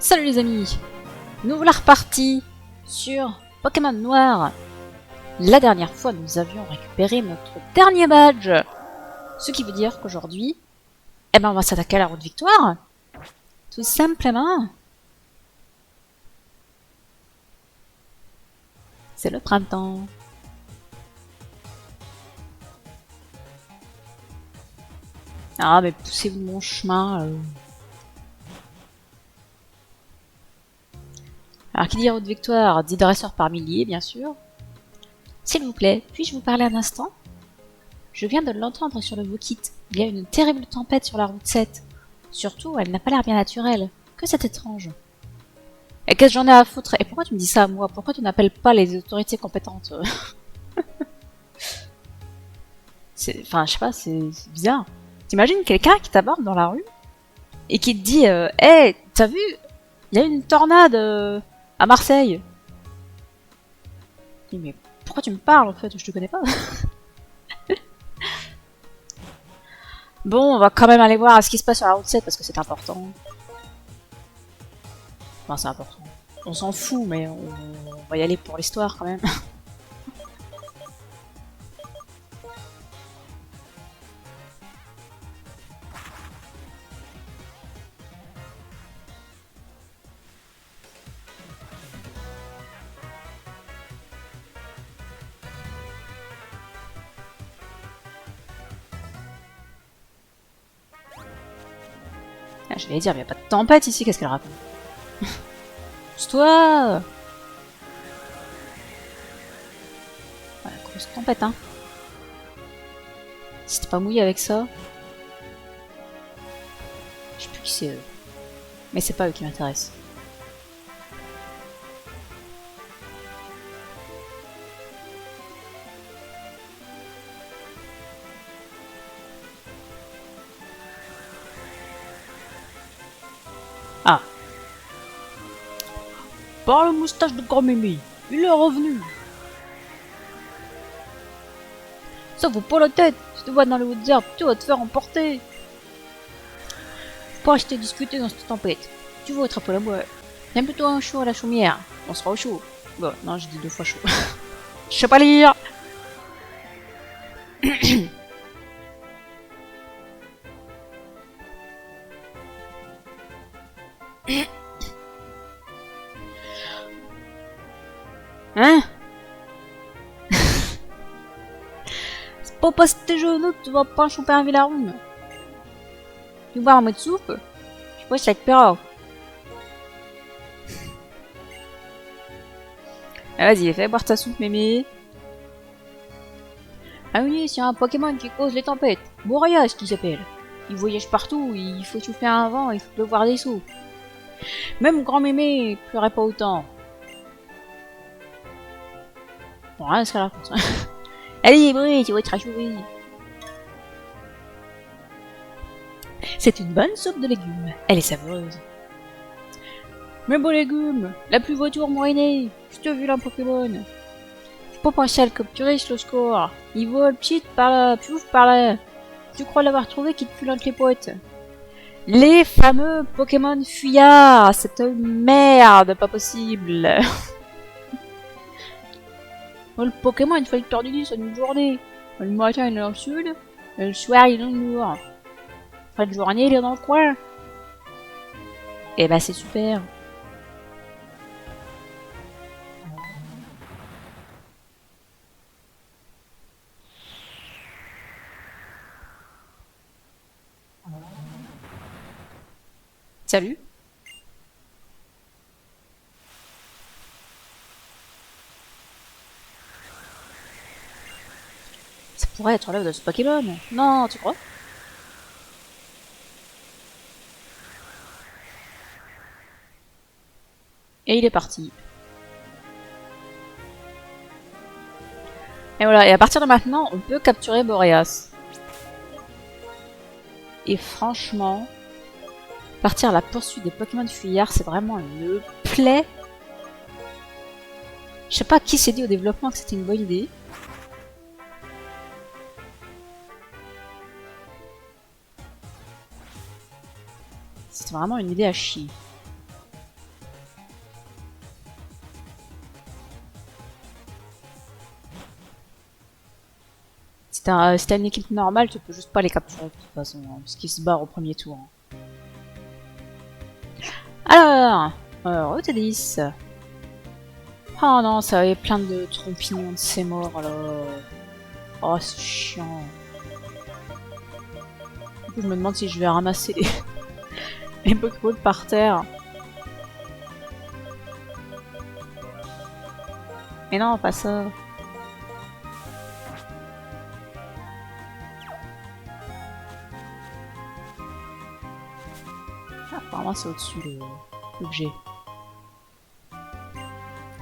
Salut les amis, nous voilà repartis sur Pokémon Noir. La dernière fois, nous avions récupéré notre dernier badge. Ce qui veut dire qu'aujourd'hui, on va s'attaquer à la route victoire. Tout simplement. C'est le printemps. Ah, mais poussez-vous de mon chemin. Alors, qui dit route victoire, dit dresseur par milliers, bien sûr. S'il vous plaît, puis-je vous parler un instant? Je viens de l'entendre sur le Wokit. Il y a une terrible tempête sur la route 7. Surtout, elle n'a pas l'air bien naturelle. Que c'est étrange. Et qu'est-ce que j'en ai à foutre? Et pourquoi tu me dis ça à moi? Pourquoi tu n'appelles pas les autorités compétentes? Enfin, je sais pas, c'est bizarre. T'imagines quelqu'un qui t'aborde dans la rue et qui te dit hey, t'as vu? Il y a une tornade à Marseille. Je dis, mais pourquoi tu me parles en fait? Je te connais pas. Bon, on va quand même aller voir ce qui se passe sur la route 7 parce que c'est important. Enfin, c'est important. On s'en fout, mais on va y aller pour l'histoire quand même. Ah, j'allais dire, mais y a pas de tempête ici, qu'est-ce qu'elle raconte? Pousse-toi! Ouais, grosse tempête, hein. Si t'es pas mouillé avec ça. Je sais plus qui c'est eux. Mais c'est pas eux qui m'intéressent. Ah! Par le moustache de grand mémé, il est revenu! Ça vaut pas la tête! Si tu te vois dans les hautes herbes, tu vas te faire emporter! Faut pas rester discuter dans cette tempête. Tu vas attraper la boîte. Viens plutôt un chaud à la chaumière. On sera au chaud. Bon, non, j'ai dit 2 fois chaud. Je sais pas lire! Hein? C'est pas parce que t'es jeune que tu vas pas choper un Villaroom. Tu bois un mot de soupe? Je sais pas si ça te plaira. Ah, vas-y, fais boire ta soupe, mémé. Ah oui, c'est un Pokémon qui cause les tempêtes. Boreas qui s'appelle. Il voyage partout, il faut souffler un vent, il faut pleuvoir des sous. Même grand mémé pleurait pas autant. Bon, rien ce qu'elle raconte. Allez, brille, tu vas être achevé. C'est une bonne soupe de légumes. Elle est savoureuse. Mais beaux légumes, la plus voiture moinée. Je te vu un Pokémon. Faut pas penser à le capturer sur le score. Il vole petite par là, piouf par là. Tu crois l'avoir trouvé qui te fout entre les potes. Les fameux Pokémon fuyards, cette merde, pas possible. Le Pokémon, il faut le perdu du sur une journée. Le matin, il est dans le sud, et le soir, il est dans le nord. Fin de journée, il est dans le coin. Et bah, c'est super. Salut. Ça pourrait être l'œuvre de ce Pokémon. Non, tu crois? Et il est parti. Et voilà, et à partir de maintenant, on peut capturer Boreas. Et franchement, partir à la poursuite des Pokémon fuyards, c'est vraiment une plaie. Je sais pas qui s'est dit au développement que c'était une bonne idée. C'est vraiment une idée à chier. Si t'as une équipe normale, tu peux juste pas les capturer de toute façon, hein, parce qu'ils se barrent au premier tour. Alors, Otedis. Oh non, ça avait plein de trompignons de ces morts là. Oh, c'est chiant. Du coup, je me demande si je vais ramasser les Pokéballs par terre. Mais non, pas ça. Apparemment, c'est au-dessus l'objet.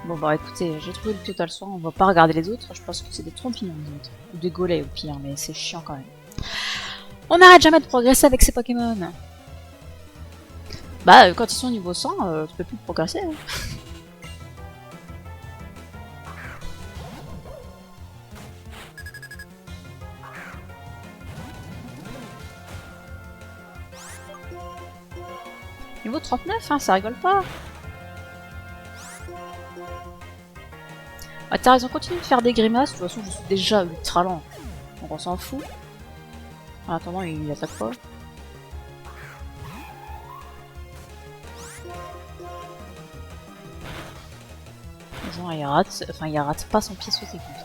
Bon bah écoutez, j'ai trouvé le total soin, on va pas regarder les autres, je pense que c'est des trompignons les autres. Ou des golets au pire, mais c'est chiant quand même. On n'arrête jamais de progresser avec ces Pokémon. Bah quand ils sont niveau 100, tu peux plus progresser. Hein. Niveau 39, hein, ça rigole pas. Ah, t'as raison, continue de faire des grimaces, de toute façon je suis déjà ultra lent. Donc on s'en fout. En attendant, il attaque pas. Non, il rate, enfin il rate pas son pied sur tes coups.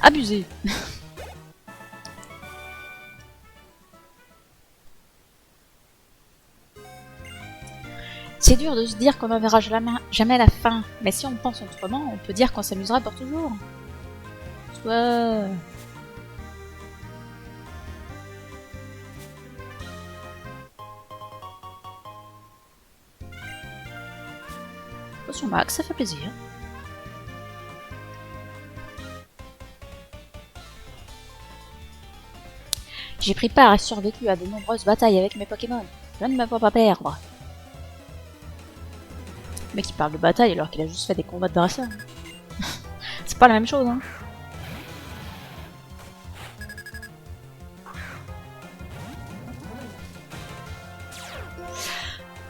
Abusé. C'est dur de se dire qu'on n'en verra jamais la fin, mais si on pense autrement, on peut dire qu'on s'amusera pour toujours. Soit... Attention Max, ça fait plaisir. J'ai pris part et survécu à de nombreuses batailles avec mes Pokémon. Je ne me vois pas perdre. Le mec il parle de bataille alors qu'il a juste fait des combats de dresseurs. C'est pas la même chose, hein.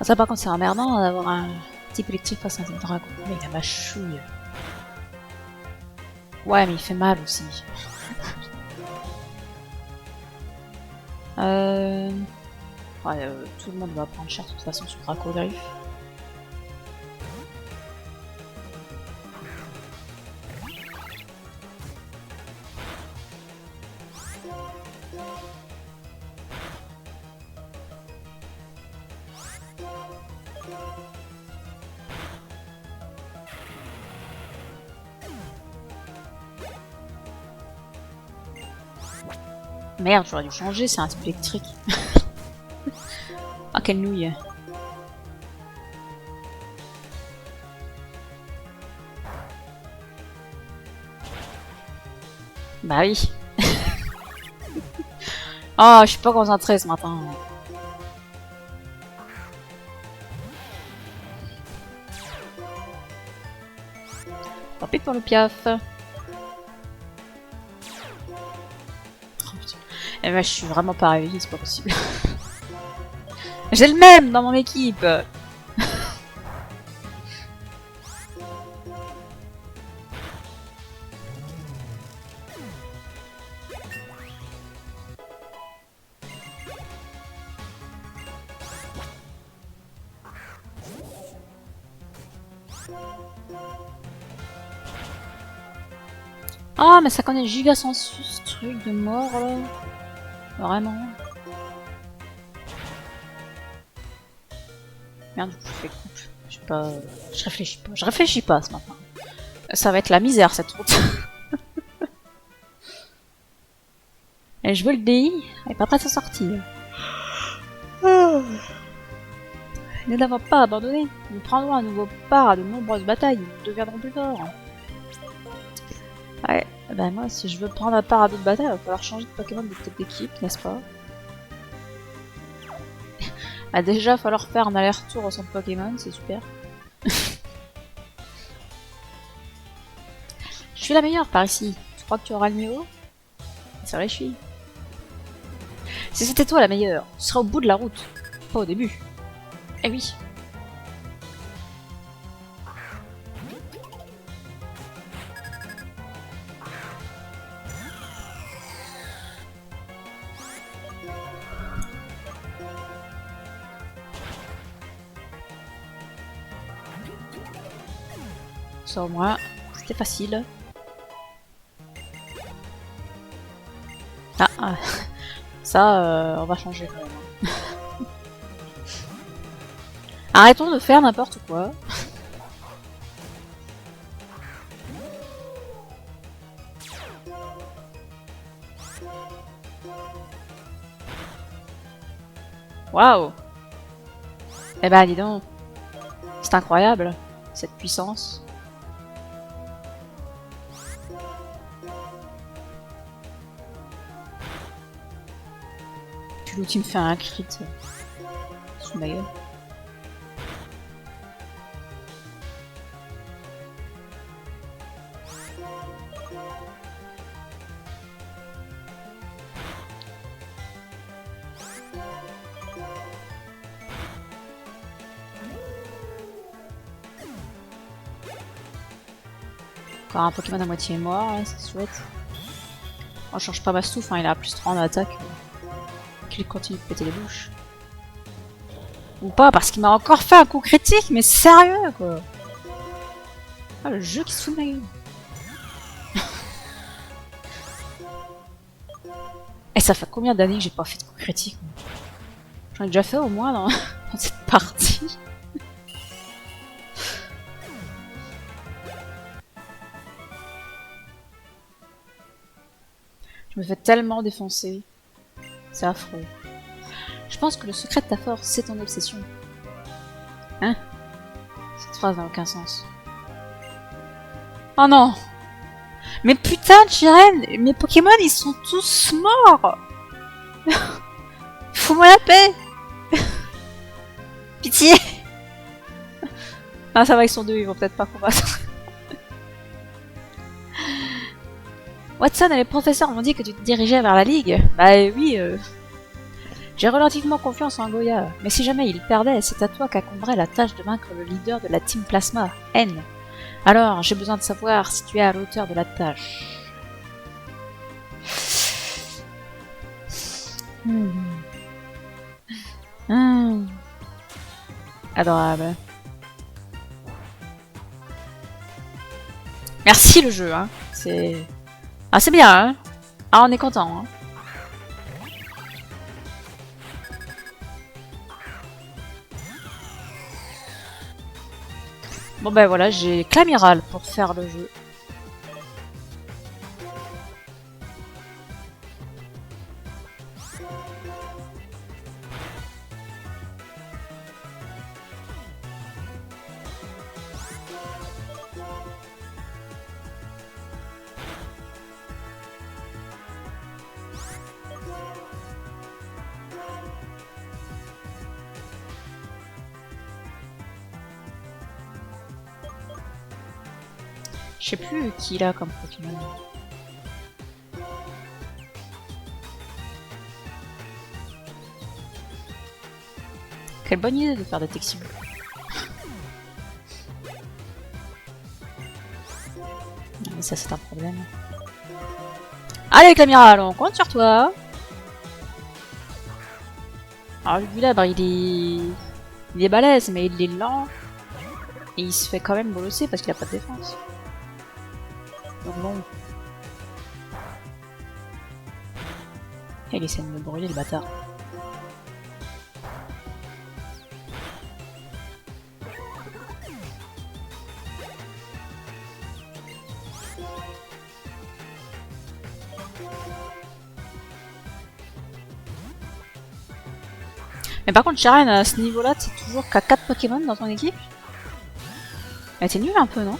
Ça par contre c'est emmerdant d'avoir un type électrique face à un dragon. Mais il a ma chouille. Ouais mais il fait mal aussi. Ouais, tout le monde va prendre cher de toute façon sur Dracogriffe. Merde, j'aurais dû changer, c'est un type électrique. Ah, quelle nouille. Bah oui. Oh, je suis pas concentrée ce matin. Tant pis pour le piaf. Et bah, je suis vraiment pas réveillée, c'est pas possible. J'ai le même dans mon équipe. Ah, mais ça connaît giga sensu ce truc de mort là. Vraiment. Merde, du coup, je fais coupe. Je sais pas. Je réfléchis pas. Je réfléchis pas ce matin. Ça va être la misère cette route. Et je veux le DI. Elle est pas prête à sortir. Nous n'avons pas abandonné. Nous prendrons à nouveau part à de nombreuses batailles. Nous deviendrons plus forts. Ouais, ben moi, si je veux prendre part à d'autres batailles, il va falloir changer de Pokémon de tête d'équipe, n'est-ce pas? Ah, déjà, il va falloir faire un aller-retour au centre Pokémon, c'est super. Je suis la meilleure par ici. Tu crois que tu auras le mieux? C'est vrai, je suis. Si c'était toi la meilleure, tu serais au bout de la route, pas au début. Eh oui. ça au moins, c'était facile. Ah, ça, on va changer quand même. Arrêtons de faire n'importe quoi. Waouh! Eh ben, dis donc. C'est incroyable, cette puissance. Puis l'outil me fait un crit sous ma gueule. Encore un Pokémon à moitié mort, là, c'est chouette. On change pas ma souffle, hein, il a plus 3 en attaque. Qu'il continue de péter les bouches. Ou pas, parce qu'il m'a encore fait un coup critique, mais sérieux quoi. Ah, le jeu qui se fout de ma gueule. Et ça fait combien d'années que j'ai pas fait de coup critique? J'en ai déjà fait au moins dans cette partie. Je me fais tellement défoncer. C'est affreux. Je pense que le secret de ta force, c'est ton obsession. Hein? Cette phrase n'a aucun sens. Oh non! Mais putain, Jiren, mes Pokémon, ils sont tous morts! Fous-moi la paix! Pitié! Ah, ça va, ils sont deux, ils vont peut-être pas combattre. Watson et les professeurs m'ont dit que tu te dirigeais vers la Ligue. Bah oui, j'ai relativement confiance en Goya, mais si jamais il perdait, c'est à toi qu'incomberait la tâche de vaincre le leader de la Team Plasma, N. Alors, j'ai besoin de savoir si tu es à la hauteur de la tâche. Adorable. Merci le jeu, hein. C'est... Ah, c'est bien, hein. Ah, on est content, hein. Bon ben voilà, j'ai Clamiral pour faire le jeu. Je sais plus qui il a comme Pokémon. Quelle bonne idée de faire détection. Ah, mais ça c'est un problème. Allez Clamiral, on compte sur toi. Alors le Gulabre il est balèze mais il est lent. Et il se fait quand même bolosser parce qu'il a pas de défense. Donc bon. Il essaie de me brûler le bâtard. Mais par contre, Jiren, à ce niveau-là, c'est toujours qu'à 4 Pokémon dans ton équipe. Elle était nulle un peu, non?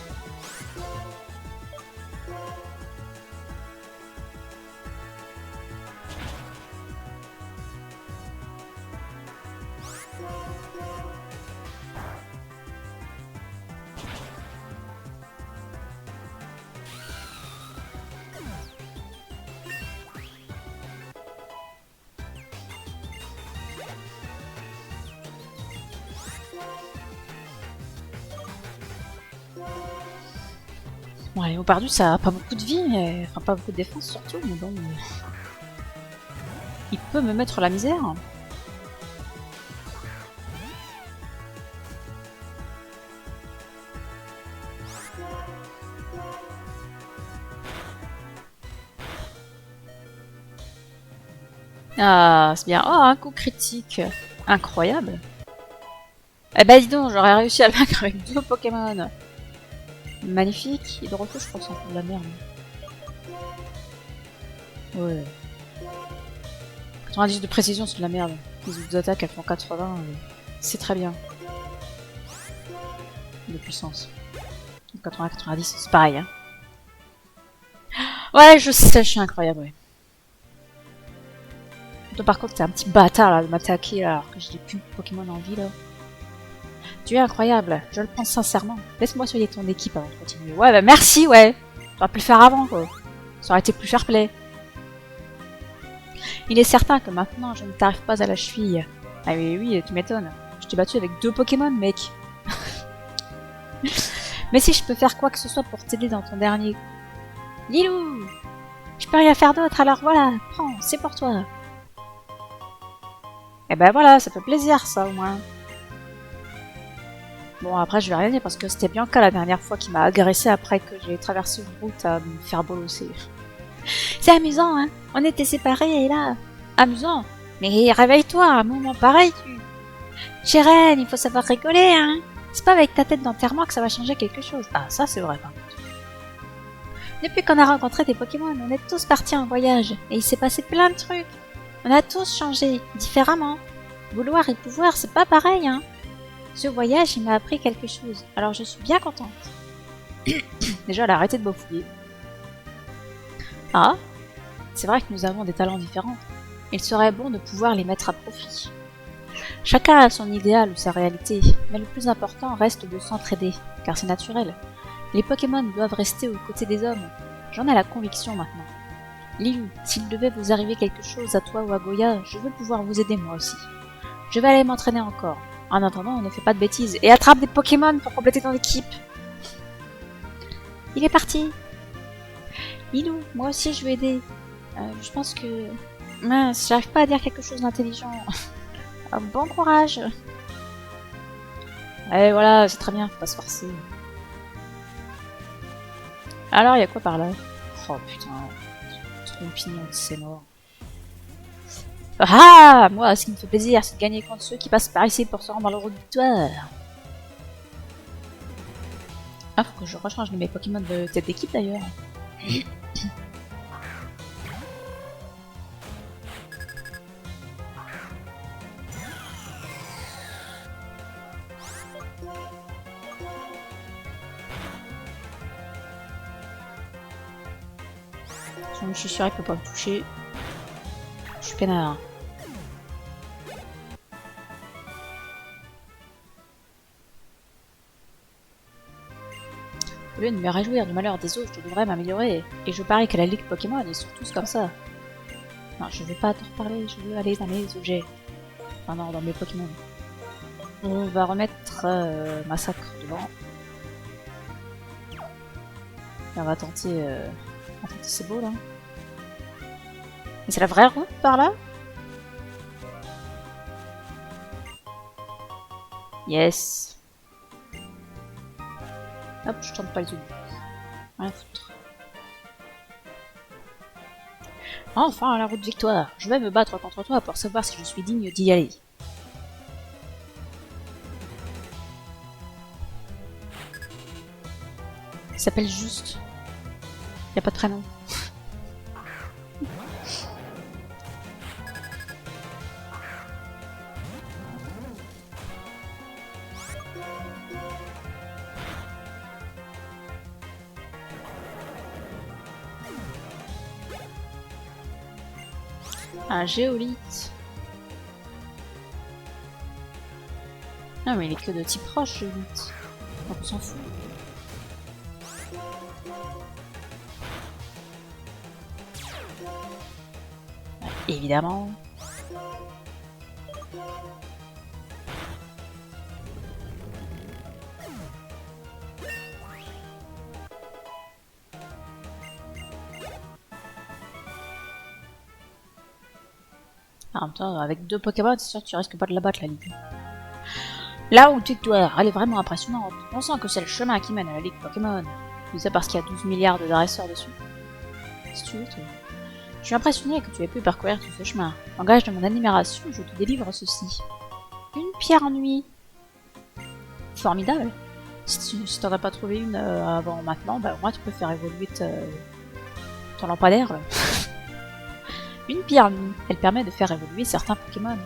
Ouais, au perdu, ça a pas beaucoup de vie, mais... enfin pas beaucoup de défense surtout, mais bon... Il peut me mettre la misère. Ah, c'est bien. Oh, un coup critique. Incroyable. Eh ben dis donc, j'aurais réussi à le vaincre avec 2 Pokémon. Magnifique. Hydro-feu, je pense, c'est un peu de la merde. Ouais. 90 de précision, c'est de la merde. Les autres attaques, elles font 80. C'est très bien. De puissance. 80-90, c'est pareil. Hein. Ouais, je sais, je suis incroyable, ouais. Toi, par contre, t'es un petit bâtard là, de m'attaquer alors que j'ai plus de Pokémon en vie là. Tu es incroyable, je le pense sincèrement. Laisse-moi soigner ton équipe avant de continuer. Ouais, bah merci, ouais. T'aurais pu le faire avant, quoi. Ça aurait été plus fair play. Il est certain que maintenant, je ne t'arrive pas à la cheville. Ah oui, oui, tu m'étonnes. Je t'ai battu avec 2 Pokémon, mec. Mais si je peux faire quoi que ce soit pour t'aider dans ton dernier... Lilou! Je peux rien faire d'autre, alors voilà, prends, c'est pour toi. Et ben voilà, ça fait plaisir, ça, au moins. Bon, après, je vais rien dire, parce que c'était Bianca la dernière fois qui m'a agressé après que j'ai traversé une route à me faire bolosser. C'est amusant, hein. On était séparés, et là... Amusant. Mais réveille-toi, à un moment pareil, tu... Chérène, il faut savoir rigoler, hein. C'est pas avec ta tête d'enterrement que ça va changer quelque chose. Ah, ça, c'est vrai, par contre. Depuis qu'on a rencontré des Pokémon, on est tous partis en voyage, et il s'est passé plein de trucs. On a tous changé, différemment. Vouloir et pouvoir, c'est pas pareil, hein. Ce voyage, il m'a appris quelque chose, alors je suis bien contente. Déjà, elle a arrêté de bafouiller. Ah, c'est vrai que nous avons des talents différents. Il serait bon de pouvoir les mettre à profit. Chacun a son idéal ou sa réalité, mais le plus important reste de s'entraider, car c'est naturel. Les Pokémon doivent rester aux côtés des hommes. J'en ai la conviction maintenant. Lilou, s'il devait vous arriver quelque chose à toi ou à Goya, je veux pouvoir vous aider moi aussi. Je vais aller m'entraîner encore. En attendant, on ne fait pas de bêtises. Et attrape des Pokémon pour compléter ton équipe. Il est parti. Lilou, moi aussi je vais aider. Je pense que... Mince, j'arrive pas à dire quelque chose d'intelligent. Bon courage. Ouais, voilà, c'est très bien, faut pas se forcer. Alors, il y a quoi par là? Oh putain, Trompignon, c'est mort. Ah, moi, ce qui me fait plaisir, c'est de gagner contre ceux qui passent par ici pour se rendre dans le route de victoire. Ah, faut que je rechange mes Pokémon de tête d'équipe d'ailleurs. Je suis sûr qu'il peut pas me toucher. Je suis peinard. Au lieu de me réjouir du malheur des autres, je devrais m'améliorer. Et je parie que la ligue Pokémon, ils sont tous comme ça. Non, je veux pas te reparler, je veux aller dans mes objets. Enfin non, dans mes Pokémon. On va remettre Massacre devant. Et on va tenter... c'est beau là. Mais c'est la vraie route par là? Yes. Hop, je tente pas les autres. Rien foutre. Enfin, la route de victoire. Je vais me battre contre toi pour savoir si je suis digne d'y aller. Il s'appelle juste. Y a pas de prénom. Un géolithe. Non mais il est que de type roche, géolithe. Donc on s'en fout. Ouais, évidemment. En même temps, avec 2 Pokémon, c'est sûr que tu risques pas de la battre la ligue. Là où victoire, elle est vraiment impressionnante. On sent que c'est le chemin qui mène à la ligue Pokémon. Tout ça parce qu'il y a 12 milliards de dresseurs dessus. Si tu veux, toi. Je suis impressionné que tu aies pu parcourir tout ce chemin. En gage de mon admiration, je te délivre ceci. Une pierre nuit. Formidable. Si t'en as pas trouvé une avant maintenant, bah au moins tu peux faire évoluer ton lampadaire. Une pierre nuit. Elle permet de faire évoluer certains Pokémon.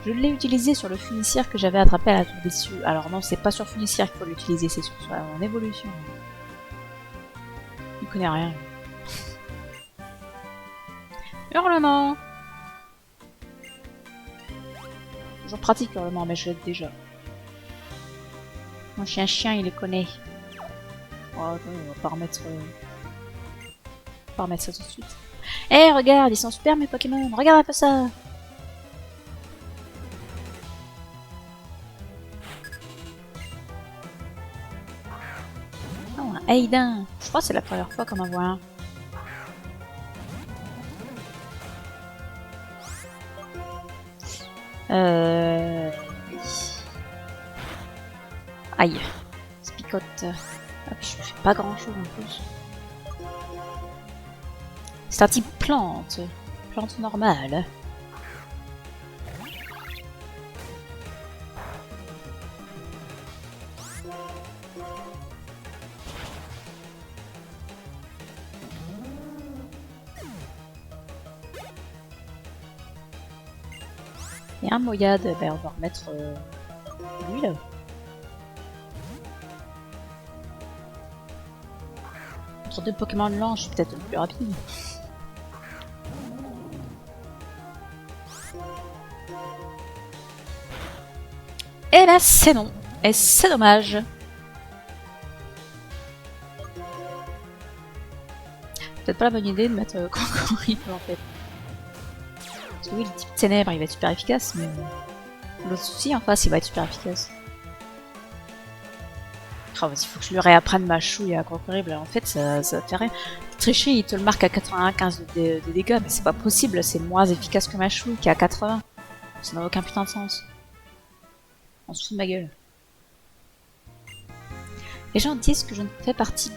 Je l'ai utilisé sur le Funicière que j'avais attrapé à la tour des cieux. Alors non, c'est pas sur Funicière qu'il faut l'utiliser, c'est sur son évolution. Il connaît rien. Hurlement. Toujours pratique hurlement, mais je l'ai déjà. Mon chien, il les connaît. Oh, attends, on va pas remettre ça tout de suite. Eh, regarde, ils sont super mes Pokémon. Regarde un peu ça. Oh, un Aiden. Je crois que c'est la première fois qu'on en voit un. Aïe. Spicote. Hop, je fais pas grand chose en plus. C'est un type plante. Plante normale. Et un Moyade, ben on va remettre lui là. Entre deux Pokémon lents, je suis peut-être le plus rapide. Eh ben c'est non. Et c'est dommage. Peut-être pas la bonne idée de mettre Cocorico en fait. Parce que oui, le type ténèbres il va être super efficace, mais l'autre souci en face il va être super efficace. Oh, vas-y, faut que je lui réapprenne ma chouille à Crocorible. En fait, ça fait rien. Tricher, il te le marque à 95 de dégâts, mais c'est pas possible, c'est moins efficace que ma chouille qui est à 80. Ça n'a aucun putain de sens. On se fout de ma gueule. Les gens disent que je fais partie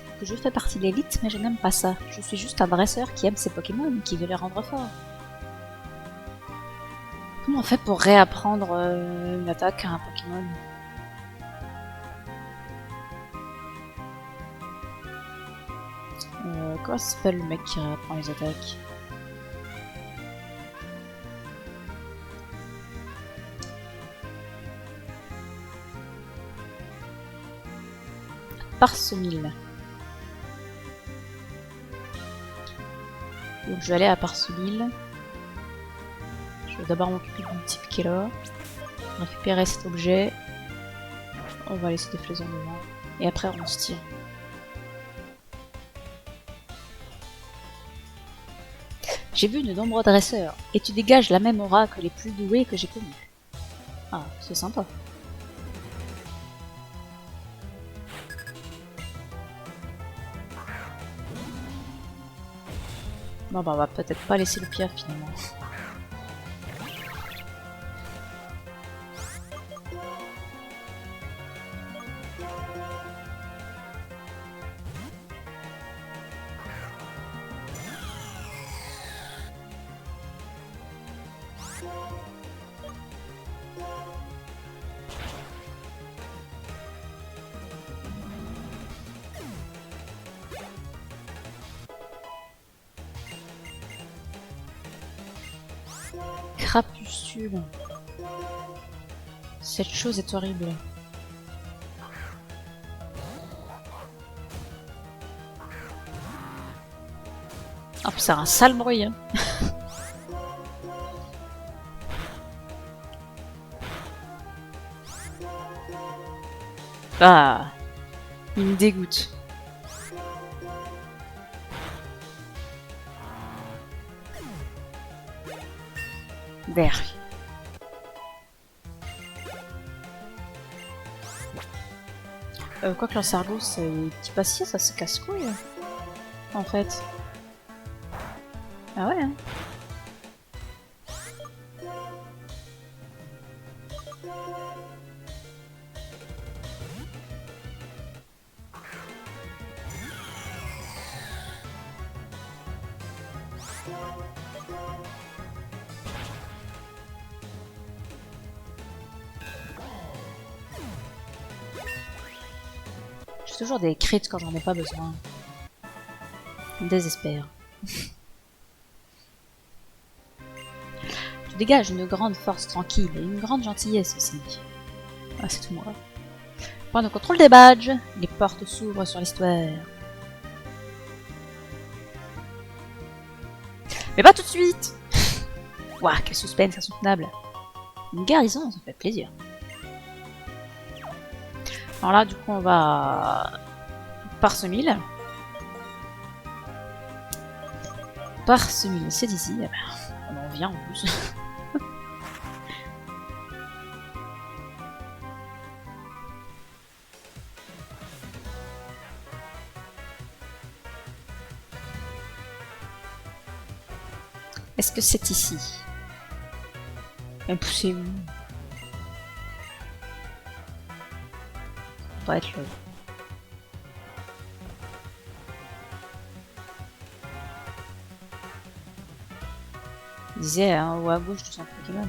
de l'élite, mais je n'aime pas ça. Je suis juste un dresseur qui aime ses Pokémon et qui veut les rendre forts. Comment on fait pour réapprendre une attaque à un Pokémon? Comment s'appelle le mec qui réapprend les attaques? Parsemille. Donc je vais aller à Parsemille. Je vais d'abord m'occuper de mon type qui est là. Récupérer cet objet. On va laisser des flaisons devant. Et après on se tire. J'ai vu de nombreux dresseurs, et tu dégages la même aura que les plus doués que j'ai connus. Ah, c'est sympa. Bon bah on va peut-être pas laisser le pire finalement. Crapuscule. Cette chose est horrible. Oh, c'est un sale bruit. Hein. Ah, il me dégoûte. D'air. Quoique l'Ansargos, il dit pas si, ça se casse-couille. En fait. Ah ouais, hein. J'ai toujours des crits quand j'en ai pas besoin. Je me désespère. Tu dégages une grande force tranquille et une grande gentillesse aussi. Ah, c'est tout moi. Point de contrôle des badges, les portes s'ouvrent sur l'histoire. Mais pas tout de suite. Ouah, quel suspense insoutenable. Une garnison, ça fait plaisir. Alors là, du coup, on va... Parsemil. Parsemil, c'est ici. Ah ben, on en vient en plus. Est-ce que c'est ici? Elle poussée où? Ça doit être là. Il disait en haut à gauche du centre Pokémon.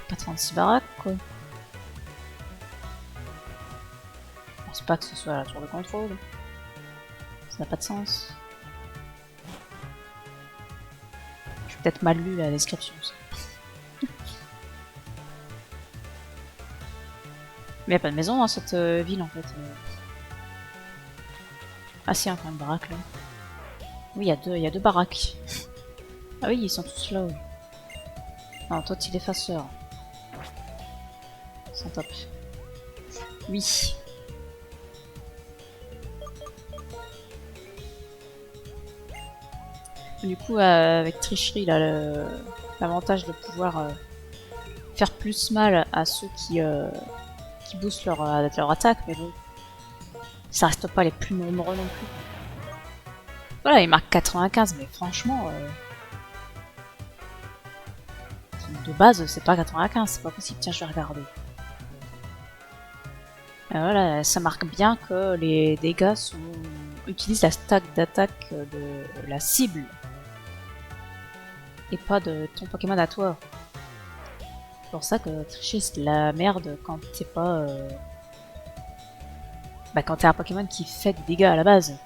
86 baraques quoi. Je pense pas que ce soit la tour de contrôle. Ça n'a pas de sens. J'ai peut-être mal lu la description. Mais y a pas de maison dans cette ville en fait. Ah si, encore une baraque là. Oui, il y a deux baraques. Ah oui, ils sont tous là. Oui. Non, toi, tu l'effaceur. Ils sont top. Oui. Du coup, avec tricherie, là, l'avantage de pouvoir faire plus mal à ceux qui boostent leur attaque, mais bon, ça reste pas les plus nombreux non plus. Voilà, il marque 95, mais franchement, de base, c'est pas 95, c'est pas possible. Tiens, je vais regarder. Voilà, ça marque bien que les dégâts utilisent la stack d'attaque de la cible et pas de ton Pokémon à toi. C'est pour ça que tricher c'est de la merde quand t'es pas... Bah quand t'es un Pokémon qui fait des dégâts à la base.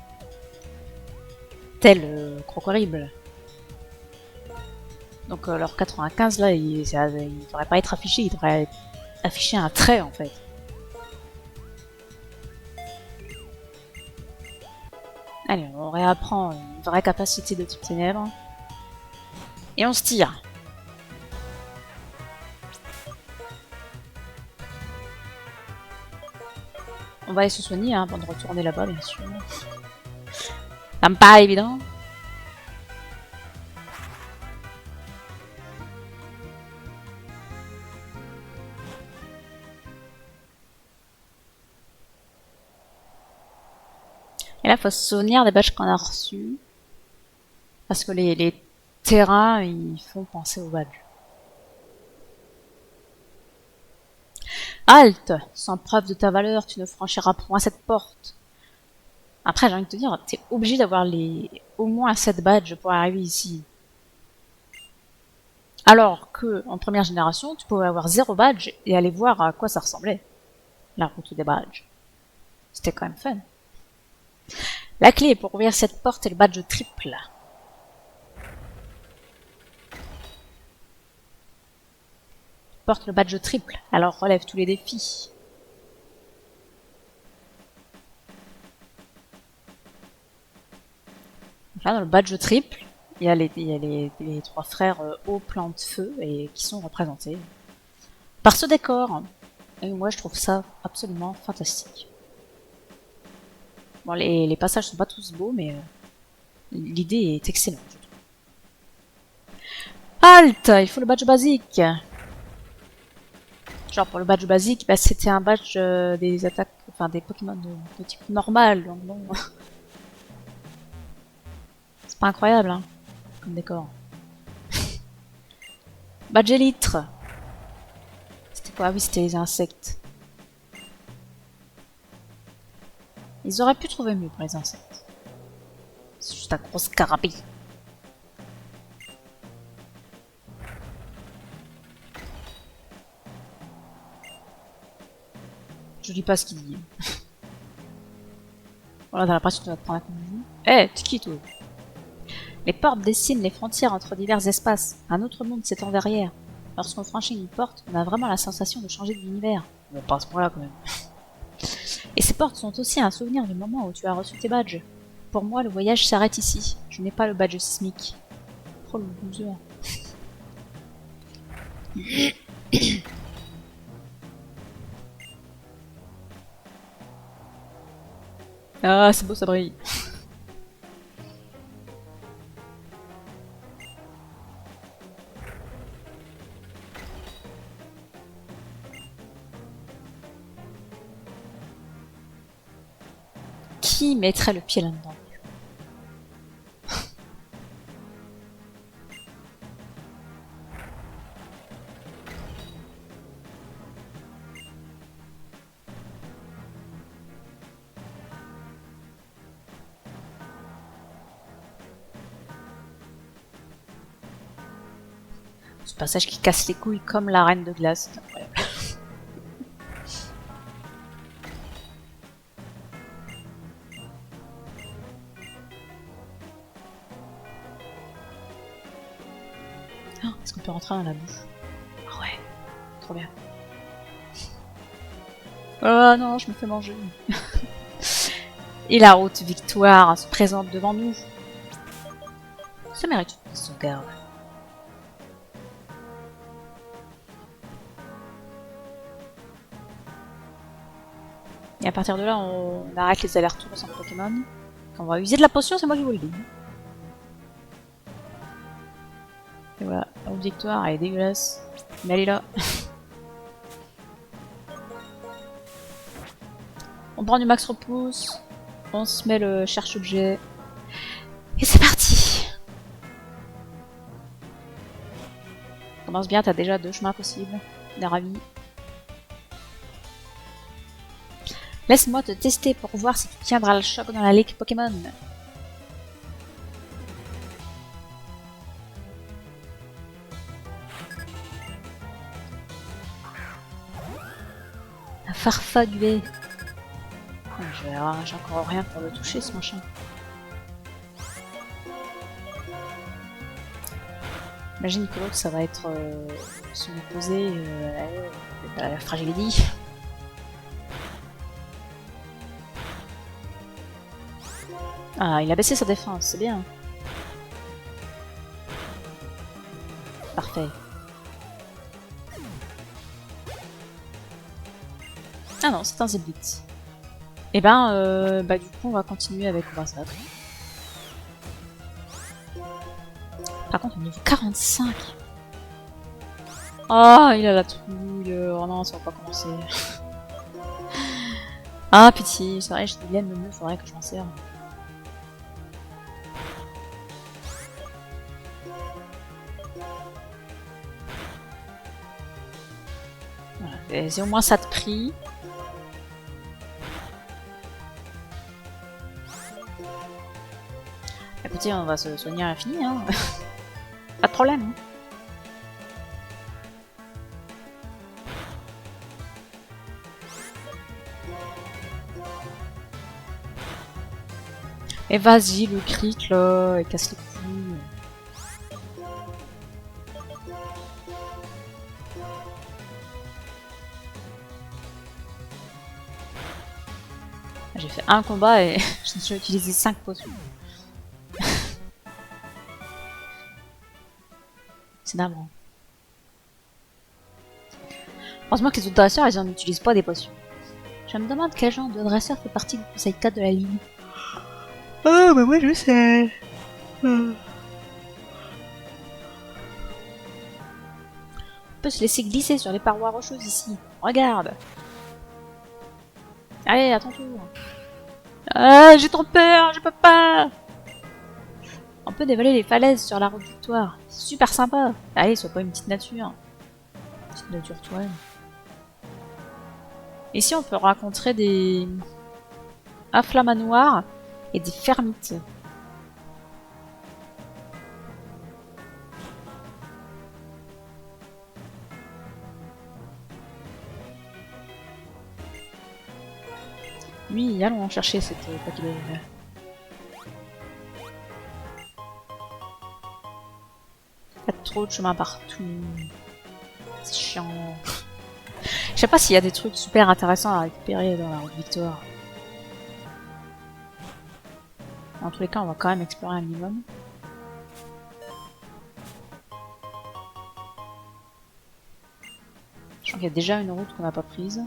Tel Crocorible. Donc leur 95 là, il devrait pas être affiché, il devrait afficher un trait en fait. Allez, on réapprend une vraie capacité de type ténèbres. Et on se tire. On va aller se soigner hein, avant de retourner là-bas, bien sûr. Ça me paraît évident. Et là, il faut se souvenir des badges qu'on a reçus. Parce que les terrains, ils font penser aux badges. Halte! Sans preuve de ta valeur, tu ne franchiras point cette porte. Après, j'ai envie de te dire, t'es obligé d'avoir au moins 7 badges pour arriver ici. Alors que, en première génération, tu pouvais avoir 0 badge et aller voir à quoi ça ressemblait. La route des badges. C'était quand même fun. La clé pour ouvrir cette porte est le badge triple. Porte le badge triple, alors relève tous les défis. Là, dans le badge triple, il y a les trois frères eau, plante, feu, et qui sont représentés par ce décor. Et moi, je trouve ça absolument fantastique. Bon, les passages sont pas tous beaux, mais l'idée est excellente. Halt! Il faut le badge basique. Genre pour le badge basique, bah, c'était un badge des attaques, enfin des Pokémon de type normal, donc bon. C'est pas incroyable, hein, comme décor. Badge élytre. C'était quoi? Ah oui, c'était les insectes. Ils auraient pu trouver mieux pour les insectes. C'est juste un gros scarabée. Je lis pas ce qu'il dit. Voilà, t'as l'impression que tu vas te prendre la confusion. Eh, t'es qui toi? Les portes dessinent les frontières entre divers espaces. Un autre monde s'étend derrière. Lorsqu'on franchit une porte, on a vraiment la sensation de changer d'univers. Bon, pas à ce point-là quand même. Et ces portes sont aussi un souvenir du moment où tu as reçu tes badges. Pour moi, le voyage s'arrête ici. Je n'ai pas le badge sismique. Oh le loser. Ah, c'est beau, ça brille. Qui mettrait le pied là-dedans? Ce passage qui casse les couilles comme la reine de glace, c'est incroyable. Oh, est-ce qu'on peut rentrer dans la bouffe? Ah ouais, trop bien. Oh non, je me fais manger. Et la route victoire se présente devant nous. Ça mérite une sauvegarde. Et à partir de là, on arrête les allers-retours au centre Pokémon. Quand on va user de la potion, c'est moi qui vous le dis. Et voilà, la route victoire, elle est dégueulasse. Mais elle est là. On prend du max repousse. On se met le cherche-objet. Et c'est parti! Ça commence bien, t'as déjà 2 chemins possibles. On est ravis. Laisse-moi te tester pour voir si tu tiendras le choc dans la ligue Pokémon. Un farfaduet. J'ai encore rien pour le toucher ce machin. Imagine que l'autre ça va être son opposé à la fragility. Ah, il a baissé sa défense, c'est bien. Parfait. Ah non, c'est un Zeblit. Et ben, du coup, on va continuer avec Brasad. Par contre, au niveau 45. Oh, il a la trouille. Oh non, ça va pas commencer. Ah, pitié, c'est vrai, je l'aime le mieux, faudrait que je m'en serve. Voilà, c'est au moins ça de prix. Écoutez, on va se soigner à l'infini, hein. Pas de problème. Hein. Et vas-y, le cric là, et casse les couilles. J'ai fait un combat et j'ai utilisé 5 potions. C'est navrant. Heureusement que les autres dresseurs, ils n'utilisent pas des potions. Je me demande quel genre de dresseur fait partie du conseil 4 de la ligue. Oh, bah moi je sais. On peut se laisser glisser sur les parois rocheuses ici. Regarde. Allez, à ton tour. Ah, j'ai trop peur, je peux pas. On peut dévaler les falaises sur la route victoire. C'est super sympa. Allez, sois pas une petite nature. Petite nature toi. Ici, on peut rencontrer des afflamanoirs et des fermites. Oui, allons chercher cette Pokéball. Pas trop de chemin partout. C'est chiant. Je sais pas s'il y a des trucs super intéressants à récupérer dans la route Victoire. Dans tous les cas, on va quand même explorer un minimum. Je crois qu'il y a déjà une route qu'on n'a pas prise.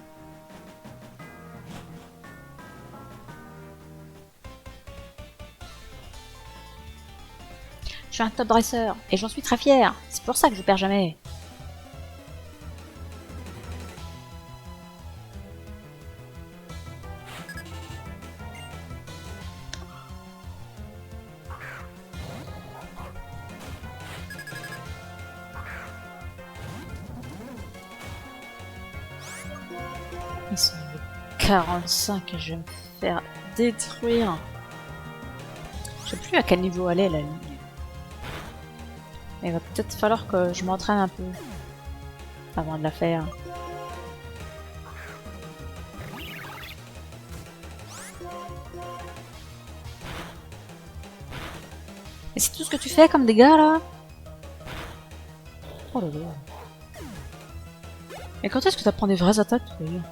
Je suis un top dresseur et j'en suis très fier. C'est pour ça que je perds jamais. Ils sont 45 et je vais me faire détruire. Je sais plus à quel niveau elle est la ligne. Mais il va peut-être falloir que je m'entraîne un peu avant de la faire. Mais c'est tout ce que tu fais comme dégâts là? Oh là là. Et quand est-ce que tu apprends des vraies attaques d'ailleurs?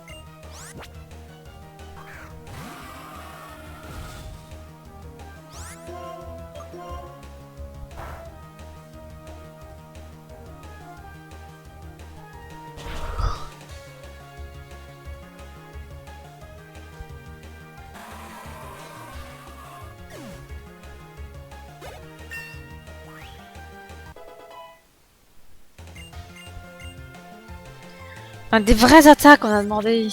Enfin, des vraies attaques on a demandé.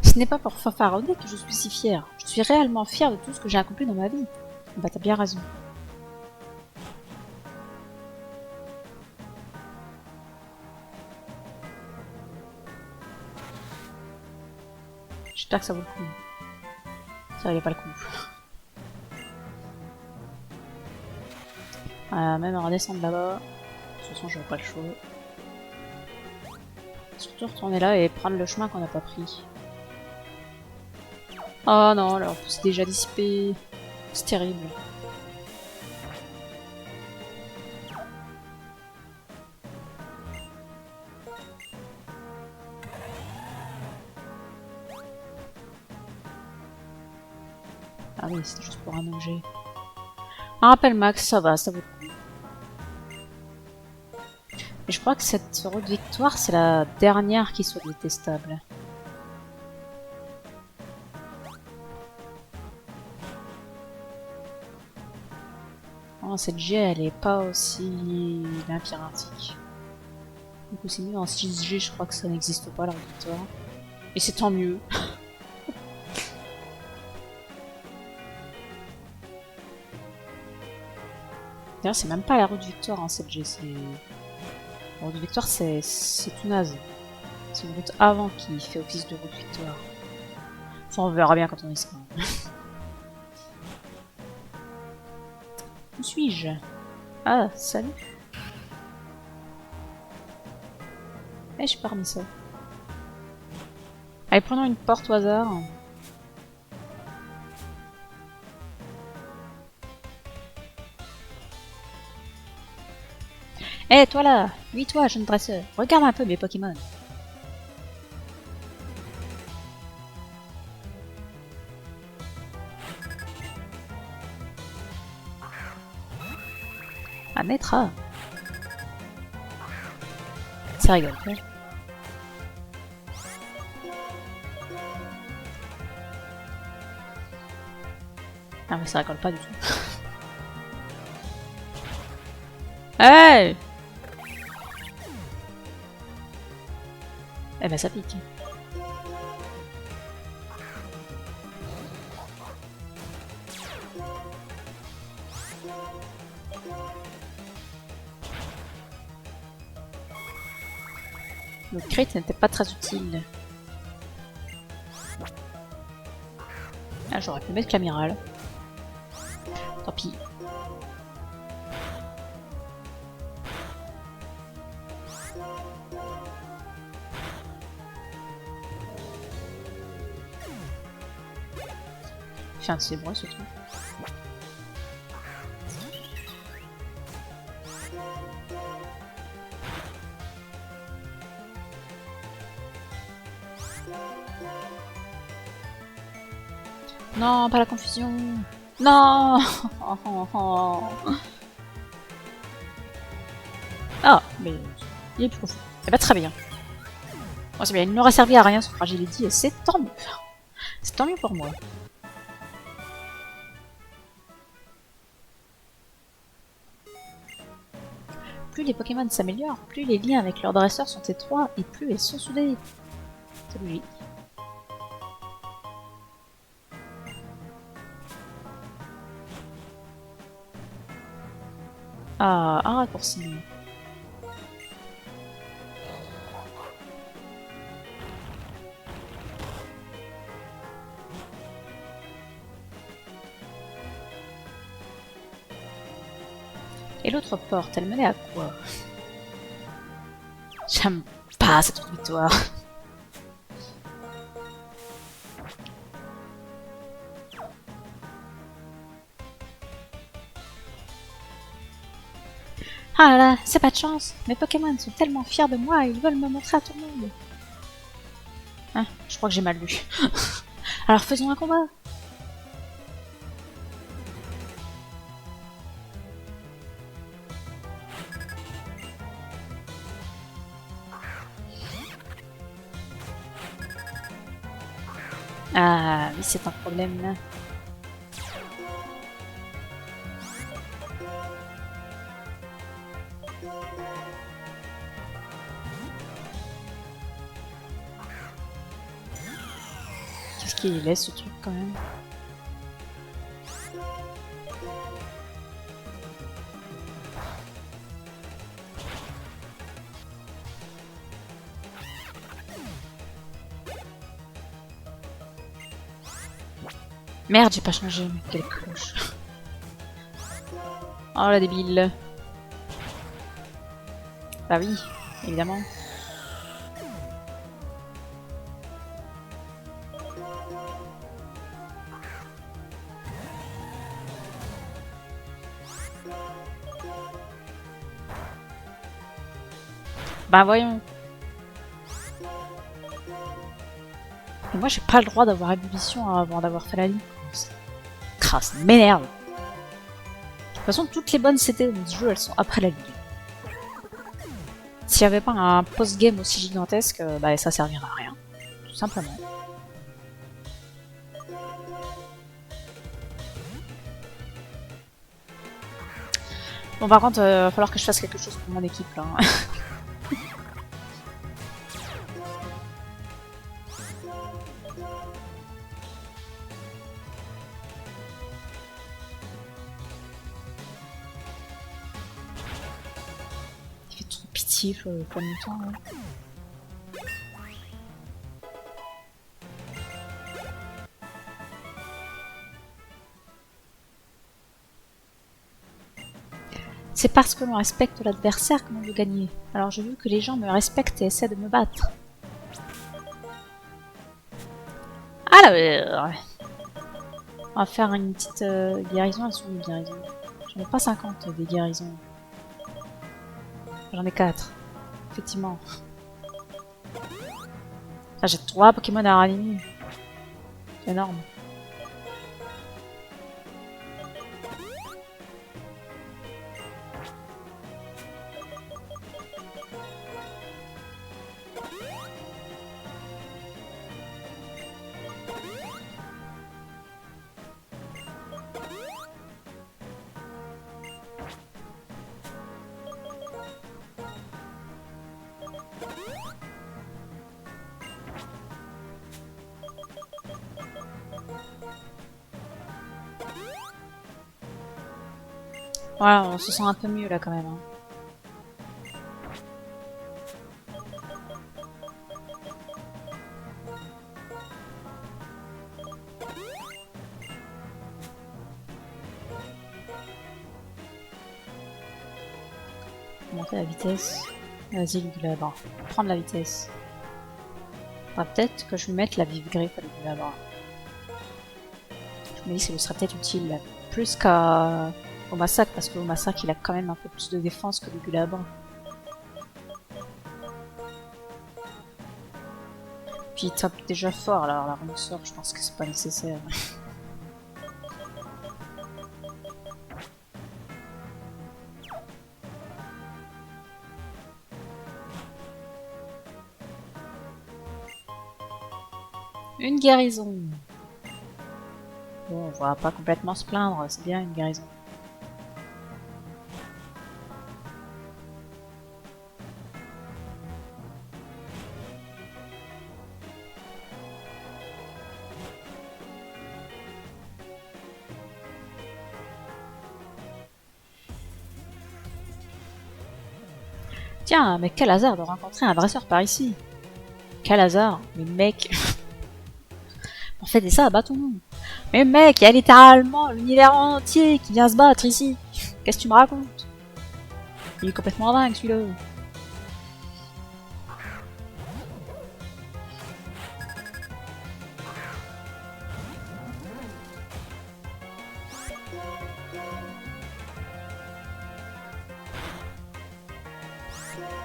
Ce n'est pas pour fanfaronner que je suis si fière. Je suis réellement fière de tout ce que j'ai accompli dans ma vie. Bah t'as bien raison. J'espère que ça vaut le coup. Ça valait pas le coup. Même en redescendre là-bas. De toute façon, j'aurai pas le choix. Surtout retourner là et prendre le chemin qu'on n'a pas pris. Oh non, alors c'est déjà dissipé. C'est terrible. Ah oui, c'est juste pour un objet. Un rappel max, ça va, ça vaut le coup. Mais je crois que cette route victoire, c'est la dernière qui soit détestable. Oh, cette G, elle est pas aussi labyrinthique. Du coup, c'est mieux en 6G, je crois que ça n'existe pas, la route victoire. Et c'est tant mieux. D'ailleurs, c'est même pas la route victoire en 7G, c'est... La route victoire, c'est tout naze. C'est une route avant qui fait office de route victoire. Enfin, on verra bien quand on y sera. Où suis-je? Ah, salut. Eh, je suis parmi ça. Allez, prenons une porte au hasard. Eh, toi là! Oui, toi, jeune dresseur. Regarde un peu mes Pokémon. À mettre à... Ça rigole pas. Ah mais ça rigole pas du tout. Hey! Eh ben ça pique. Le crit n'était pas très utile. Ah, j'aurais pu mettre l'amiral. Tant pis. Tiens, c'est bon, ce truc. Non, pas la confusion. Non. Ah, mais il est plus profond. Eh bah très bien. Bon, c'est bien, il n'aura servi à rien son fragility et c'est tant mieux. C'est tant mieux pour moi. Plus les Pokémon s'améliorent, plus les liens avec leurs dresseurs sont étroits et plus ils sont soudés. C'est logique. Ah, un raccourci. Et l'autre porte, elle menait à quoi? J'aime pas cette victoire. Ah là là, c'est pas de chance. Mes Pokémon sont tellement fiers de moi, ils veulent me montrer à tout le monde. Hein, je crois que j'ai mal lu. Alors faisons un combat. Ah oui, c'est un problème là. Qu'est-ce qu'il laisse ce truc quand même? Merde, j'ai pas changé, mais quelle cloche. Oh la débile. Bah oui, évidemment. Bah voyons. Et moi j'ai pas le droit d'avoir ébullition avant d'avoir fait la ligne. Crasse, m'énerve. De toute façon, toutes les bonnes CT de ce jeu, elles sont après la ligne. S'il n'y avait pas un post-game aussi gigantesque, bah ça servirait à rien. Tout simplement. Bon par contre, va falloir que je fasse quelque chose pour mon équipe là. Il fait trop pitié le point de temps. Là. C'est parce que l'on respecte l'adversaire que l'on veut gagner. Alors j'ai vu que les gens me respectent et essaient de me battre. Alors, on va faire une petite guérison. Elles sont où les guérisons? J'en ai pas 50 des guérisons. J'en ai 4. Effectivement. Ah, j'ai 3 Pokémon à ranimer. C'est énorme. Voilà, on se sent un peu mieux là quand même. Hein. Monter la vitesse. Vas-y, Lugulabre. Prendre la vitesse. Faudra peut-être que je mette la vive griffe à Lugulabre. Mais ça lui serait peut-être utile plus qu'au massacre, parce qu'au massacre il a quand même un peu plus de défense que le Gulabin. Puis il tape déjà fort, alors la rune sort, je pense que c'est pas nécessaire. Une guérison. Bon, on va pas complètement se plaindre, c'est bien une guérison. Tiens, mais quel hasard de rencontrer un dresseur par ici. Quel hasard, mais mec... On fait des ça à bâton. Mais mec, il y a littéralement l'univers entier qui vient se battre ici. Qu'est-ce que tu me racontes? Il est complètement dingue celui-là.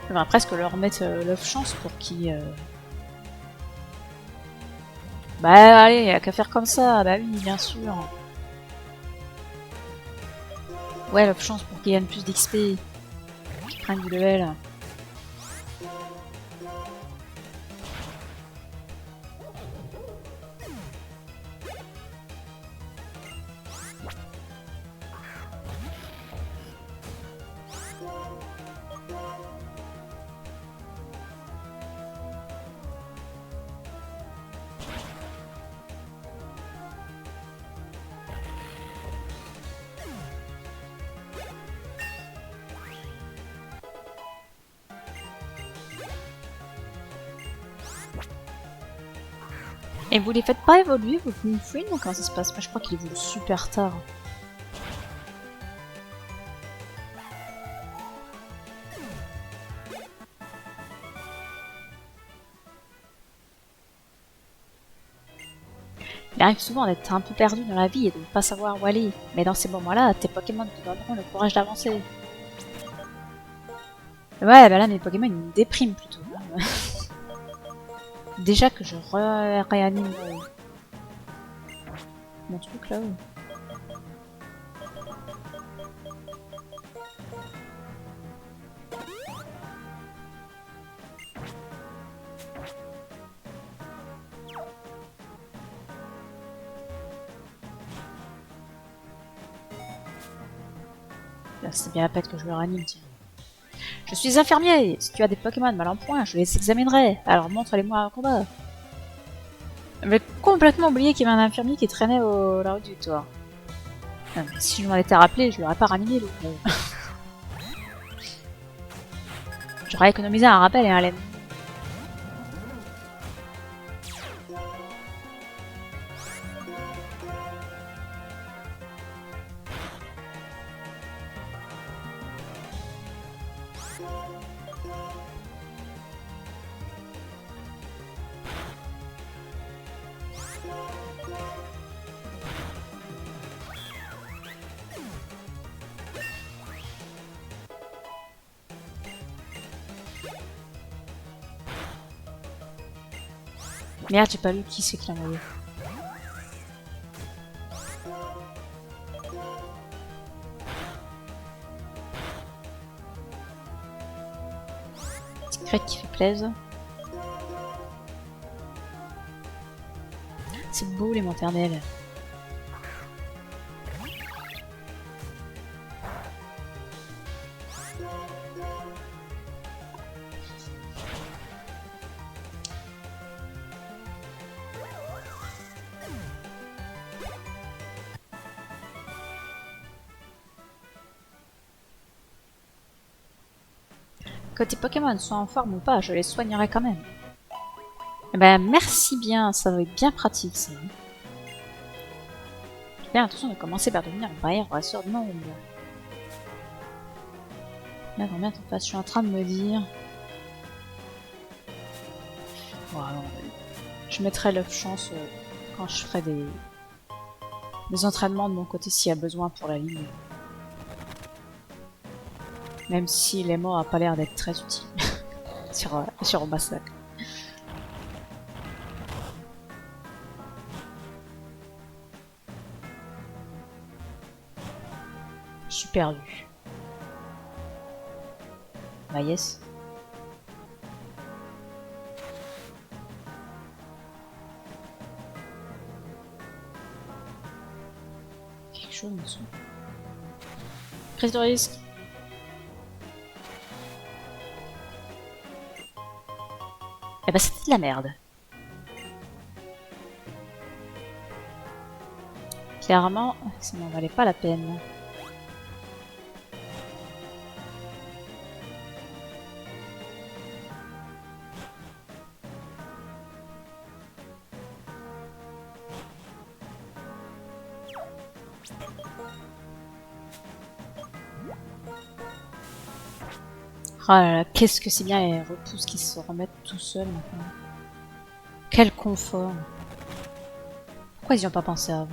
On va presque leur mettre l'œuf chance pour qu'ils... Bah allez, y'a qu'à faire comme ça, bah oui, bien sûr. Ouais, l'œuf chance pour qu'ils gagnent plus d'XP. Qu'ils prennent du level. Et vous les faites pas évoluer, vos Moonfree, ou comment ça se passe? Moi je crois qu'ils évoluent super tard. Il arrive souvent d'être un peu perdu dans la vie et de ne pas savoir où aller. Mais dans ces moments-là, tes Pokémon te donneront le courage d'avancer. Ouais, bah là mes Pokémon ils me dépriment plutôt. Déjà que je réanime mon truc là. C'est bien la peine que je le réanime, tiens. Je suis infirmier. Si tu as des Pokémon mal en point, je les examinerai. Alors montre-les-moi au combat. J'avais complètement oublié qu'il y avait un infirmier qui traînait la route du Victoire. Non, mais si je m'en étais rappelé, je l'aurais pas ramené l'autre. J'aurais économisé un rappel et un laine. Merde, j'ai pas lu qui c'est qui l'a envoyé. Petite crête qui fait plaisir. C'est beau les maternelles. Que tes Pokémon soient en forme ou pas, je les soignerai quand même. Eh ben merci bien, ça va être bien pratique ça. J'ai bien l'intention de commencer par devenir une barrière pour la sueur du monde. Là, combien de face, je suis en train de me dire. Voilà, je mettrai l'œuf chance quand je ferai des des entraînements de mon côté s'il y a besoin pour la ligne. Même si l'aimant a pas l'air d'être très utile sur Massacre. Je suis perdu. Bah yes. Quelque chose en dessous. Prise de risque. Eh ben c'était de la merde. Clairement, ça n'en valait pas la peine. Oh là là, qu'est-ce que c'est bien les repousses qui se remettent tout seuls maintenant. Quel confort. Pourquoi ils n'y ont pas pensé avant?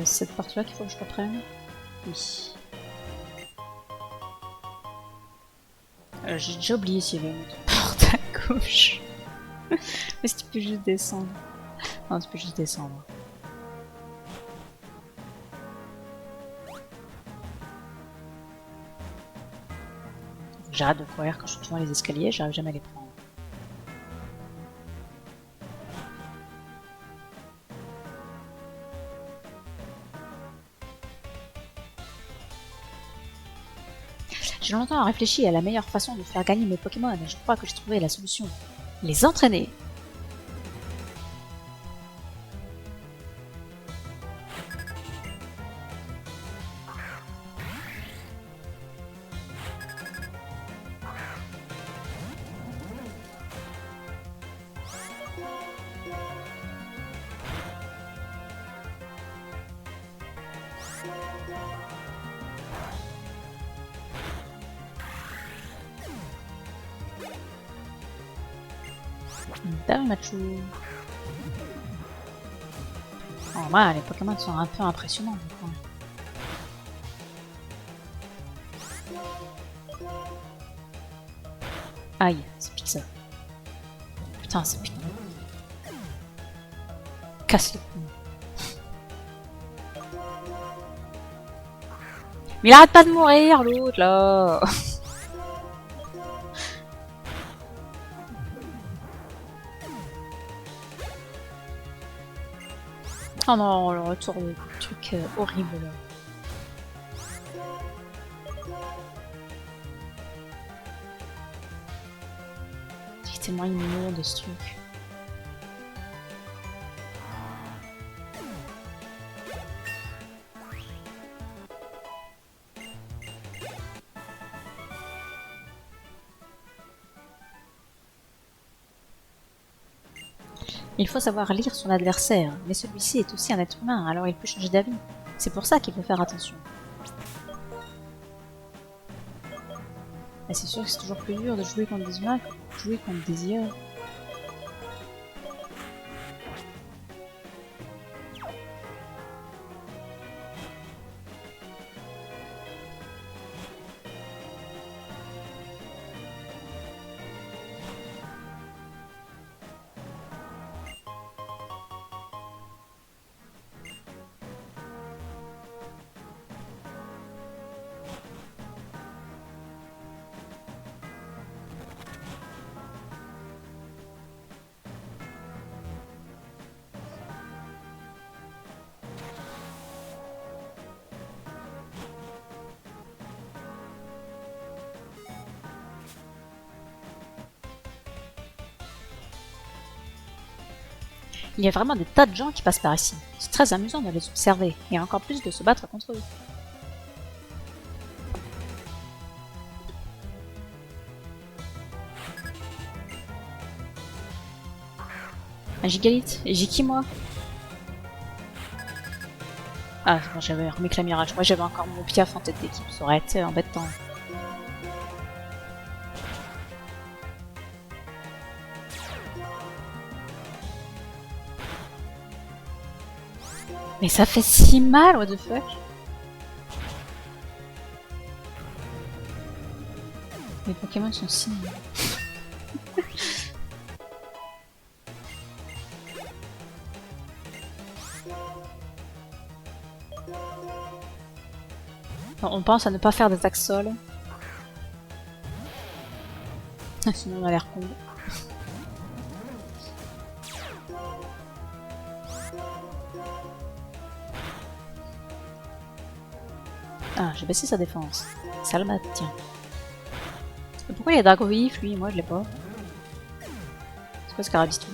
Cette partie-là qu'il faut que je reprenne. Oui. J'ai déjà oublié s'il y avait une autre porte à gauche. Est-ce qu'il peut juste descendre? Non, tu peux juste descendre. J'arrête de courir quand je suis devant les escaliers, j'arrive jamais à les prendre. J'ai longtemps réfléchi à la meilleure façon de faire gagner mes Pokémon et je crois que j'ai trouvé la solution. Les entraîner. Dalmachu. Oh, voilà, les Pokémon sont un peu impressionnants. Aïe, c'est pique ça. Putain, c'est pique. Casse le cou. Mais il arrête pas de mourir, l'autre, là. Oh non, le retour du truc horrible là. C'est tellement immonde ce truc. Il faut savoir lire son adversaire, mais celui-ci est aussi un être humain, alors il peut changer d'avis. C'est pour ça qu'il faut faire attention. Et c'est sûr que c'est toujours plus dur de jouer contre des humains que de jouer contre des IA. Il y a vraiment des tas de gens qui passent par ici. C'est très amusant de les observer, et encore plus de se battre contre eux. Un gigalith. Et j'ai qui, moi? Ah, bon, j'avais remis que la mirage. Moi, j'avais encore mon piaf en tête d'équipe. Ça aurait été embêtant. Mais ça fait si mal, what the fuck? Les Pokémon sont si nuls. On pense à ne pas faire d'attaque sol. Sinon on a l'air con. Ah, j'ai baissé sa défense. Salmat, tiens. Mais pourquoi il a Draco Vif, lui? Moi, je l'ai pas. C'est quoi ce Carabistou?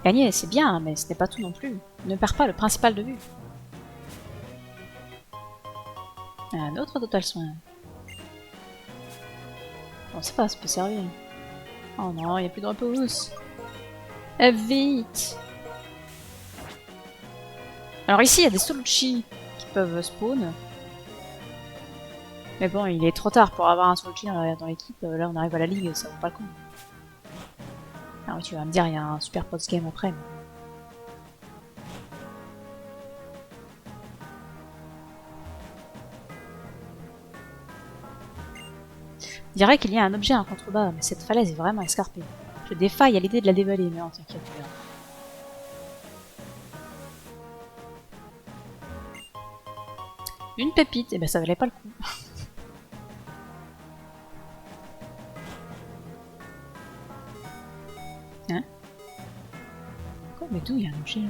Gagner, c'est bien, mais ce n'est pas tout non plus. Ne perds pas le principal de vue. Un autre total soin. Bon, c'est pas, ça peut servir. Oh non, il n'y a plus de repousse. Vite! Alors ici, il y a des Soluchi qui peuvent spawn. Mais bon, il est trop tard pour avoir un Soluchi dans l'équipe. Là, on arrive à la ligue, ça vaut pas le coup. Ah oui, tu vas me dire, il y a un super post-game après. Je dirais qu'il y a un objet en contrebas, mais cette falaise est vraiment escarpée. Je défaille à l'idée de la dévaler, mais on t'inquiète bien. Une pépite, et ben ça valait pas le coup. Hein? Quoi? Mais d'où il y a un objet là?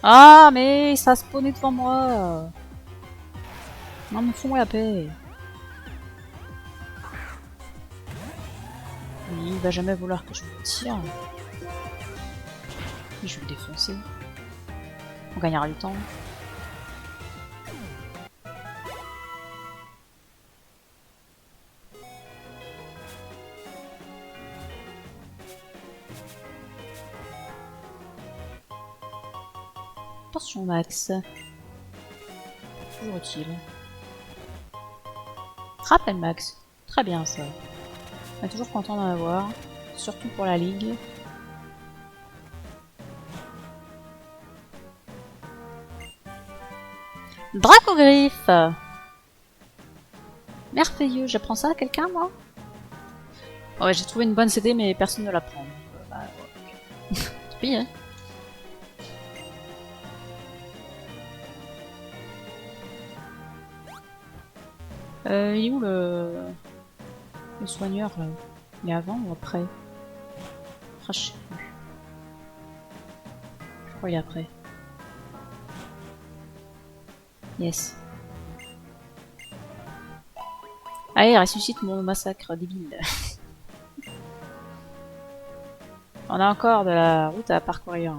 Ah, mais ça a spawné devant moi! Non, me fous-moi la paix! Oui, il va jamais vouloir que je me tire. Et je vais le défoncer. On gagnera du temps. Attention Max. Toujours utile. Rappel Max. Très bien ça. On est toujours content d'en avoir. Surtout pour la ligue. Dracogriffe. Merveilleux. J'apprends ça à quelqu'un moi? Ouais, j'ai trouvé une bonne CD mais personne ne la prend. Bah, ouais. Tant pis, hein. Il est où le soigneur là? Il est avant ou après? Ah, je sais plus. Je crois qu'il est après. Yes. Allez, ressuscite mon massacre débile. On a encore de la route à parcourir.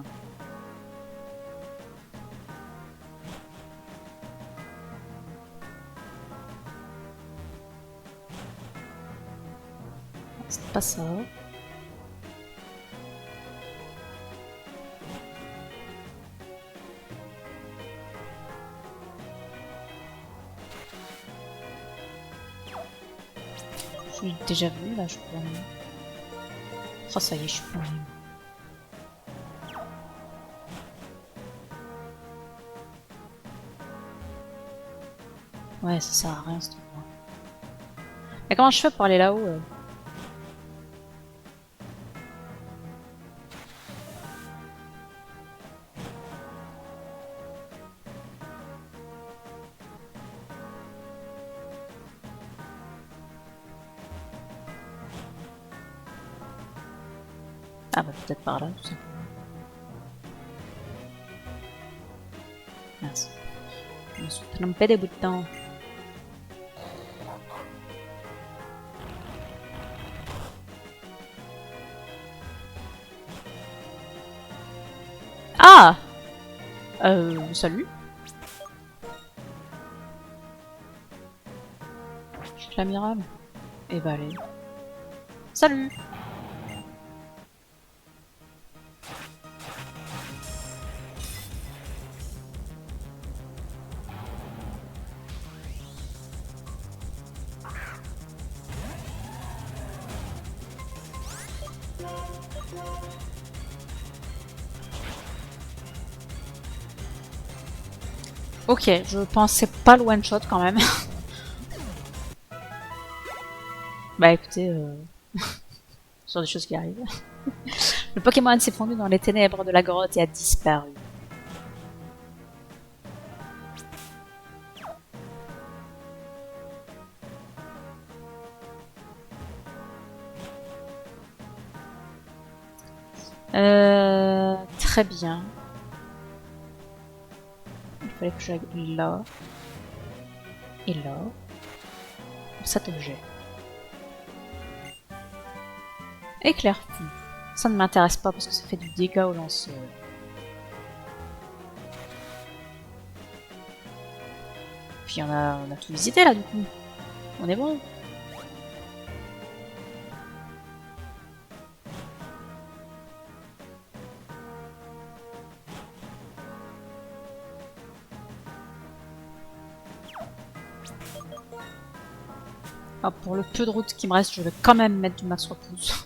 C'est pas ça. Je suis déjà venu là, je crois. Oh, ça y est, je suis pas venu. Ouais, ça sert à rien ce truc-là. Mais comment je fais pour aller là-haut Ah bah peut-être par là, tout simplement. Merci. Je me suis trompé des boutons. Ah! Salut. l'amiral. Et bah allez. Salut! Ok, je pensais pas le one shot quand même. Bah écoutez, ce sont des choses qui arrivent. Le Pokémon s'est fondu dans les ténèbres de la grotte et a disparu. Très bien. Il fallait que j'aille là. Et là. Pour cet objet. Éclair fou. Ça ne m'intéresse pas parce que ça fait du dégât au lanceur. Puis on a tout visité là du coup. On est bon. Ah, pour le peu de route qui me reste, je vais quand même mettre du max repousse.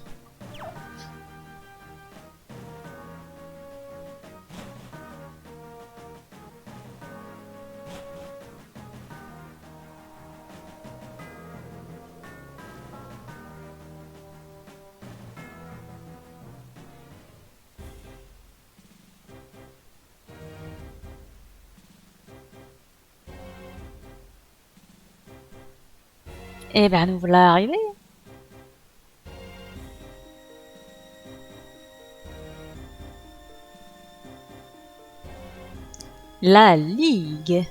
Et ben nous voilà arrivés. La Ligue.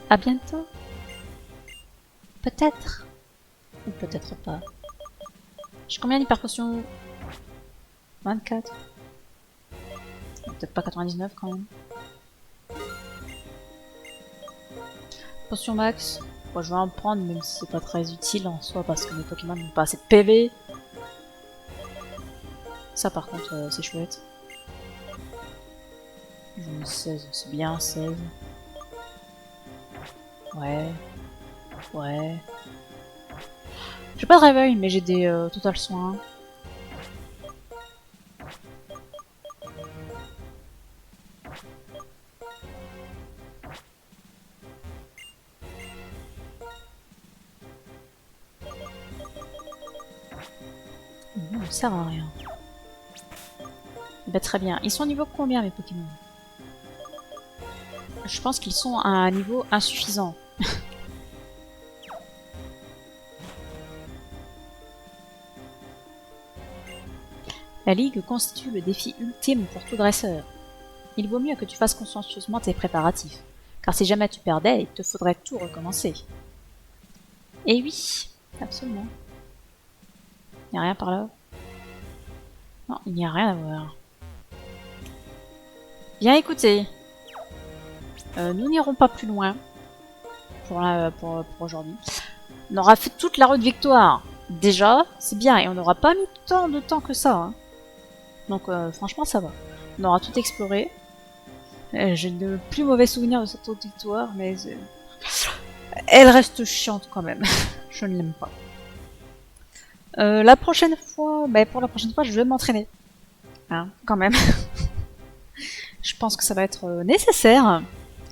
À bientôt. Peut-être. Ou peut-être pas. J'ai combien d'hyper potions? 24. Peut-être pas 99 quand même. Potion max. Bon, je vais en prendre même si c'est pas très utile en soi parce que mes Pokémon n'ont pas assez de PV. Ça par contre c'est chouette. J'en ai 16, c'est bien 16. Ouais. Ouais. J'ai pas de réveil mais j'ai des total soins. Ça sert à rien. Bah très bien. Ils sont au niveau combien mes Pokémon? Je pense qu'ils sont à un niveau insuffisant. La Ligue constitue le défi ultime pour tout dresseur. Il vaut mieux que tu fasses consciencieusement tes préparatifs, car si jamais tu perdais, il te faudrait tout recommencer. Et oui, absolument. Il n'y a rien par là. Non, il n'y a rien à voir. Bien écoutez, nous n'irons pas plus loin pour aujourd'hui. On aura fait toute la route victoire. Déjà, c'est bien, et on n'aura pas mis tant de temps que ça. Hein. Donc franchement, ça va. On aura tout exploré. J'ai de plus mauvais souvenirs de cette route victoire, mais elle reste chiante quand même. Je ne l'aime pas. La prochaine fois, pour la prochaine fois, je vais m'entraîner. Hein, quand même. Je pense que ça va être nécessaire.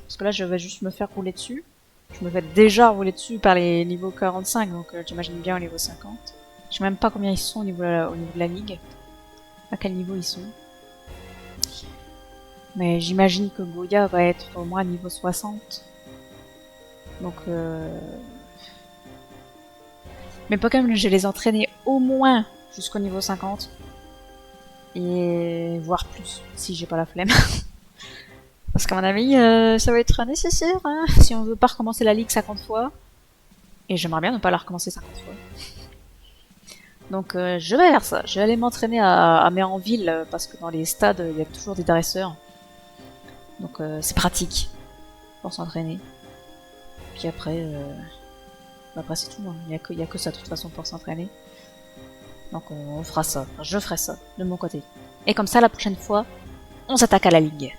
Parce que là, je vais juste me faire rouler dessus. Je me fais déjà rouler dessus par les niveaux 45, donc j'imagine bien au niveau 50. Je sais même pas combien ils sont au niveau de la ligue. À quel niveau ils sont. Mais j'imagine que Goya va être au moins niveau 60. Donc mes Pokémon, je vais les entraîner au moins jusqu'au niveau 50. Et voire plus, si j'ai pas la flemme. Parce qu'à mon avis, ça va être nécessaire, hein, si on veut pas recommencer la ligue 50 fois. Et j'aimerais bien ne pas la recommencer 50 fois. Donc je vais faire ça. Je vais aller m'entraîner à Méranville parce que dans les stades, il y a toujours des dresseurs. Donc c'est pratique pour s'entraîner. Puis après, après c'est tout. Hein. Il y a que ça de toute façon pour s'entraîner. Donc on fera ça. Enfin, je ferai ça de mon côté. Et comme ça, la prochaine fois, on s'attaque à la ligue.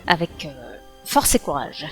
Avec force et courage.